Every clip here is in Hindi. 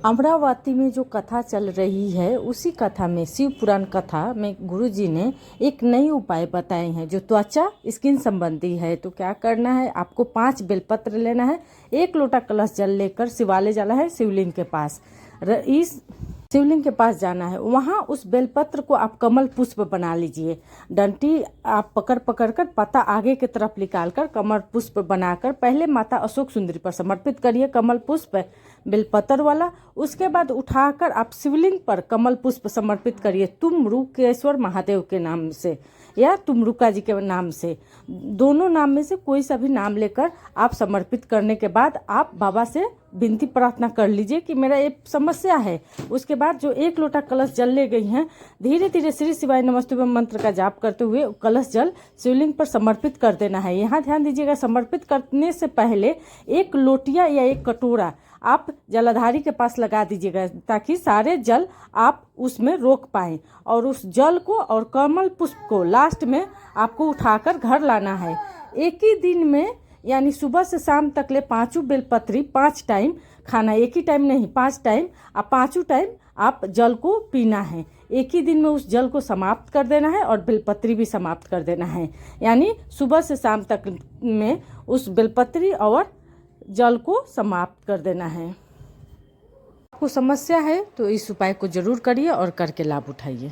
अमरावती में जो कथा चल रही है उसी कथा में शिव पुराण कथा में गुरुजी ने एक नई उपाय बताए हैं जो त्वचा स्किन संबंधी है। तो क्या करना है, आपको 5 बेलपत्र लेना है, 1 लोटा कलश जल लेकर शिवालय जाना है, शिवलिंग के पास। इस शिवलिंग के पास जाना है, वहाँ उस बेलपत्र को आप कमल पुष्प बना लीजिए। डंटी आप पकड़ पकड़ कर पत्ता आगे की तरफ निकाल कर कमल पुष्प बनाकर पहले माता अशोक सुंदरी पर समर्पित करिए कमल पुष्प बेलपत्र वाला। उसके बाद उठाकर आप शिवलिंग पर कमल पुष्प समर्पित करिए तुमरुकेश्वर महादेव के नाम से या तुमरुका जी के नाम से, दोनों नाम में से कोई सा भी नाम लेकर आप समर्पित करने के बाद आप बाबा से विनती प्रार्थना कर लीजिए कि मेरा ये समस्या है। उसके बाद जो 1 लोटा कलश जल ले गई हैं, धीरे धीरे श्री शिवाय नमस्तुभ्यं मंत्र का जाप करते हुए कलश जल शिवलिंग पर समर्पित कर देना है। यहाँ ध्यान दीजिएगा, समर्पित करने से पहले 1 लोटिया या 1 कटोरा आप जलाधारी के पास लगा दीजिएगा ताकि सारे जल आप उसमें रोक पाएं, और उस जल को और कमल पुष्प को लास्ट में आपको उठाकर घर लाना है। एक ही दिन में यानी सुबह से शाम तक ले 5 बेलपत्री 5 टाइम खाना, एक ही टाइम नहीं 5 टाइम, आप 5 टाइम आप जल को पीना है। एक ही दिन में उस जल को समाप्त कर देना है और बेलपत्री भी समाप्त कर देना है, यानी सुबह से शाम तक में उस बेलपत्री और जल को समाप्त कर देना है। आपको समस्या है तो इस उपाय को जरूर करिए और करके लाभ उठाइए।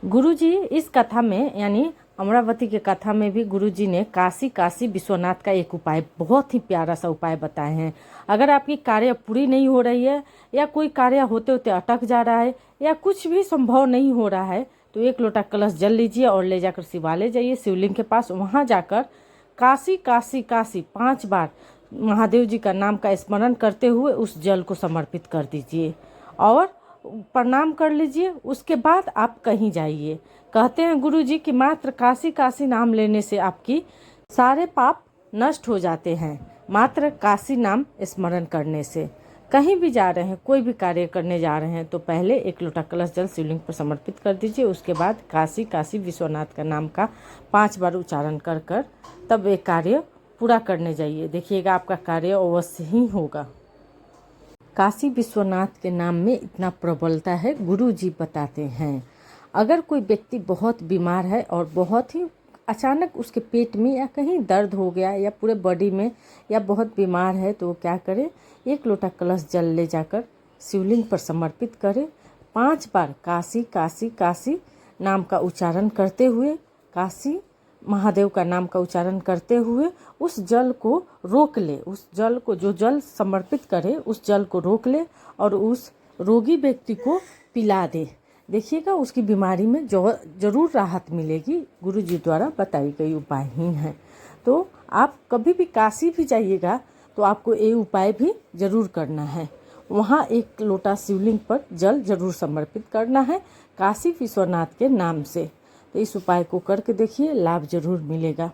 गुरुजी इस कथा में यानी अमरावती के कथा में भी गुरुजी ने काशी विश्वनाथ का एक उपाय, बहुत ही प्यारा सा उपाय बताए हैं। अगर आपकी कार्य पूरी नहीं हो रही है या कोई कार्य होते होते अटक जा रहा है या कुछ भी संभव नहीं हो रहा है तो 1 लोटा कलश जल लीजिए और ले जाकर शिवालय जाइए, शिवलिंग के पास। वहाँ जाकर काशी 5 बार महादेव जी का नाम का स्मरण करते हुए उस जल को समर्पित कर दीजिए और प्रणाम कर लीजिए। उसके बाद आप कहीं जाइए। कहते हैं गुरु जी कि मात्र काशी नाम लेने से आपकी सारे पाप नष्ट हो जाते हैं, मात्र काशी नाम स्मरण करने से। कहीं भी जा रहे हैं, कोई भी कार्य करने जा रहे हैं तो पहले 1 लोटा कलश जल शिवलिंग पर समर्पित कर दीजिए। उसके बाद काशी विश्वनाथ का नाम का 5 बार उच्चारण कर कर तब एक कार्य पूरा करने जाइए। देखिएगा आपका कार्य अवश्य ही होगा। काशी विश्वनाथ के नाम में इतना प्रबलता है, गुरु जी बताते हैं। अगर कोई व्यक्ति बहुत बीमार है और बहुत ही अचानक उसके पेट में या कहीं दर्द हो गया या पूरे बॉडी में या बहुत बीमार है तो वो क्या करे, 1 लोटा कलश जल ले जाकर शिवलिंग पर समर्पित करे। 5 बार काशी नाम का उच्चारण करते हुए, काशी महादेव का नाम का उच्चारण करते हुए उस जल को रोक ले। उस जल को, जो जल समर्पित करे उस जल को रोक ले और उस रोगी व्यक्ति को पिला दे। देखिएगा उसकी बीमारी में जरूर राहत मिलेगी। गुरु जी द्वारा बताई गई उपाय ही है। तो आप कभी भी काशी भी जाइएगा तो आपको ये उपाय भी जरूर करना है। वहाँ 1 लोटा शिवलिंग पर जल जरूर समर्पित करना है काशी विश्वनाथ के नाम से। तो इस उपाय को करके देखिए, लाभ जरूर मिलेगा।